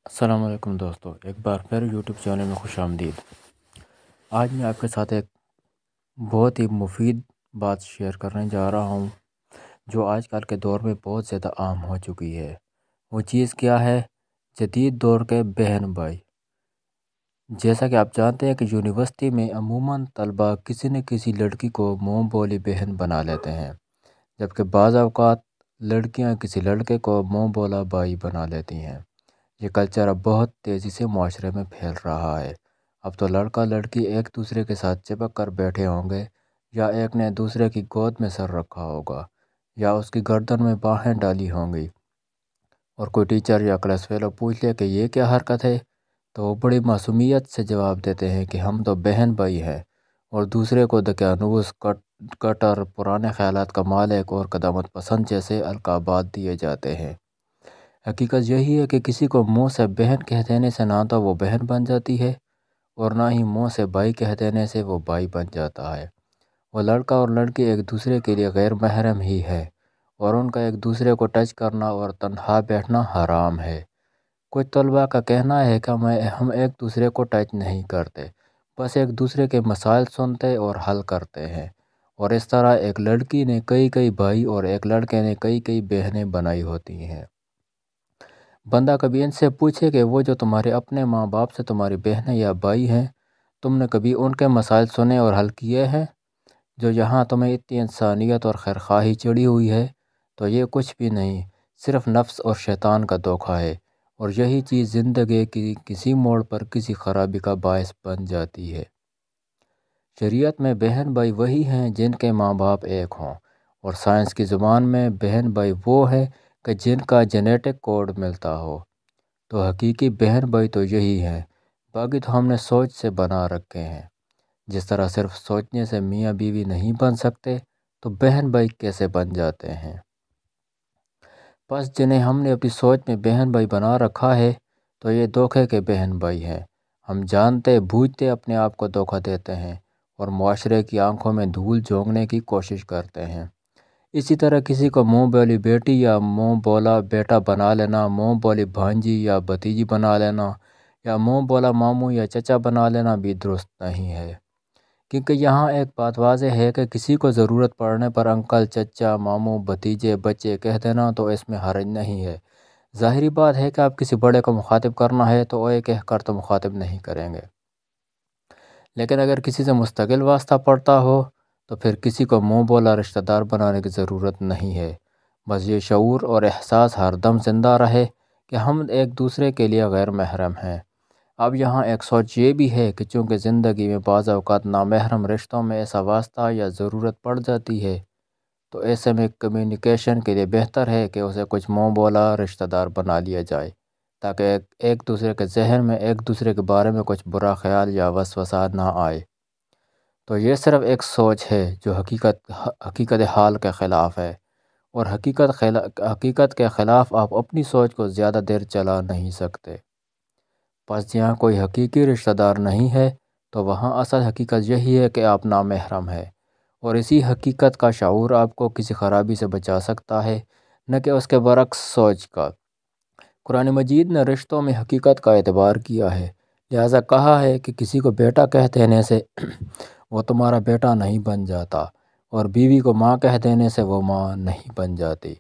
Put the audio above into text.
السلام علیکم دوستو، ایک بار پھر یوٹیوب چینل میں خوش آمدید۔ آج میں آپ کے ساتھ ایک بہت ہی مفید بات شیئر کرنے جا رہا ہوں جو آج کل کے دور میں بہت زیادہ عام ہو چکی ہے۔ وہ چیز کیا ہے؟ جدید دور کے بہن بھائی۔ جیسا کہ آپ جانتے ہیں کہ یونیورسٹی میں عموماً طلباء کسی نہ کسی لڑکی کو منہ بولی بہن بنا لیتے ہیں، جبکہ بعض اوقات لڑکیاں کسی لڑکے کو منہ بولا بھائی بنا لیتی ہیں۔ یہ کلچر اب بہت تیزی سے معاشرے میں پھیل رہا ہے۔ اب تو لڑکا لڑکی ایک دوسرے کے ساتھ چپک کر بیٹھے ہوں گے، یا ایک نے دوسرے کی گود میں سر رکھا ہوگا، یا اس کی گردن میں باہیں ڈالی ہوں گی، اور کوئی ٹیچر یا کلاس فیلو پوچھ لے کہ یہ کیا حرکت ہے، تو وہ بڑی معصومیت سے جواب دیتے ہیں کہ ہم تو بہن بھائی ہیں، اور دوسرے کو دقیانوس، کٹر، پرانے خیالات کا مالک اور قدامت پسند جیسے القابات دیے جاتے ہیں۔ حقیقت یہی ہے کہ کسی کو منہ سے بہن کہہ دینے سے نہ تو وہ بہن بن جاتی ہے، اور نہ ہی منہ سے بھائی کہہ دینے سے وہ بھائی بن جاتا ہے۔ وہ لڑکا اور لڑکی ایک دوسرے کے لیے غیر محرم ہی ہے، اور ان کا ایک دوسرے کو ٹچ کرنا اور تنہا بیٹھنا حرام ہے۔ کچھ طلباء کا کہنا ہے کہ ہم ایک دوسرے کو ٹچ نہیں کرتے، بس ایک دوسرے کے مسائل سنتے اور حل کرتے ہیں، اور اس طرح ایک لڑکی نے کئی بھائی اور ایک لڑکے نے کئی بہنیں بنائی ہوتی ہیں۔ بندہ کبھی ان سے پوچھے کہ وہ جو تمہارے اپنے ماں باپ سے تمہاری بہنیں یا بھائی ہیں، تم نے کبھی ان کے مسائل سنے اور حل کیے ہیں؟ جو یہاں تمہیں اتنی انسانیت اور خیرخواہی چڑھی ہوئی ہے، تو یہ کچھ بھی نہیں، صرف نفس اور شیطان کا دھوکہ ہے، اور یہی چیز زندگی کی کسی موڑ پر کسی خرابی کا باعث بن جاتی ہے۔ شریعت میں بہن بھائی وہی ہیں جن کے ماں باپ ایک ہوں، اور سائنس کی زبان میں بہن بھائی وہ ہیں کہ جن کا جینیٹک کوڈ ملتا ہو۔ تو حقیقی بہن بھائی تو یہی ہیں، باقی تو ہم نے سوچ سے بنا رکھے ہیں۔ جس طرح صرف سوچنے سے میاں بیوی نہیں بن سکتے، تو بہن بھائی کیسے بن جاتے ہیں؟ بس جنہیں ہم نے اپنی سوچ میں بہن بھائی بنا رکھا ہے، تو یہ دھوکے کے بہن بھائی ہیں۔ ہم جانتے بوجھتے اپنے آپ کو دھوکہ دیتے ہیں، اور معاشرے کی آنکھوں میں دھول جھونکنے کی کوشش کرتے ہیں۔ اسی طرح کسی کو منہ بولی بیٹی یا منہ بولا بیٹا بنا لینا، منہ بولی بھانجی یا بھتیجی بنا لینا، یا منہ بولا ماموں یا چچا بنا لینا بھی درست نہیں ہے، کیونکہ یہاں ایک بات واضح ہے کہ کسی کو ضرورت پڑنے پر انکل، چچا، ماموں، بھتیجے، بچے کہہ دینا تو اس میں حرج نہیں ہے۔ ظاہری بات ہے کہ آپ کسی بڑے کو مخاطب کرنا ہے تو اوے کہہ کر تو مخاطب نہیں کریں گے، لیکن اگر کسی سے مستقل واسطہ پڑتا ہو تو پھر کسی کو منہ بولا رشتہ دار بنانے کی ضرورت نہیں ہے۔ بس یہ شعور اور احساس ہر دم زندہ رہے کہ ہم ایک دوسرے کے لیے غیر محرم ہیں۔ اب یہاں ایک سوچ یہ بھی ہے کہ چونکہ زندگی میں بعض اوقات نامحرم رشتوں میں ایسا واسطہ یا ضرورت پڑ جاتی ہے، تو ایسے میں کمیونیکیشن کے لیے بہتر ہے کہ اسے کچھ منہ بولا رشتہ دار بنا لیا جائے، تاکہ ایک دوسرے کے ذہن میں ایک دوسرے کے بارے میں کچھ برا خیال یا وسوسہ نہ آئے۔ تو یہ صرف ایک سوچ ہے جو حقیقت حال کے خلاف ہے، اور حقیقت کے خلاف آپ اپنی سوچ کو زیادہ دیر چلا نہیں سکتے۔ بس جہاں کوئی حقیقی رشتہ دار نہیں ہے، تو وہاں اصل حقیقت یہی ہے کہ آپ نامحرم ہے، اور اسی حقیقت کا شعور آپ کو کسی خرابی سے بچا سکتا ہے، نہ کہ اس کے برعکس سوچ کا۔ قرآن مجید نے رشتوں میں حقیقت کا اعتبار کیا ہے، لہٰذا کہا ہے کہ کسی کو بیٹا کہہ دینے سے وہ تمہارا بیٹا نہیں بن جاتا، اور بیوی کو ماں کہہ دینے سے وہ ماں نہیں بن جاتی۔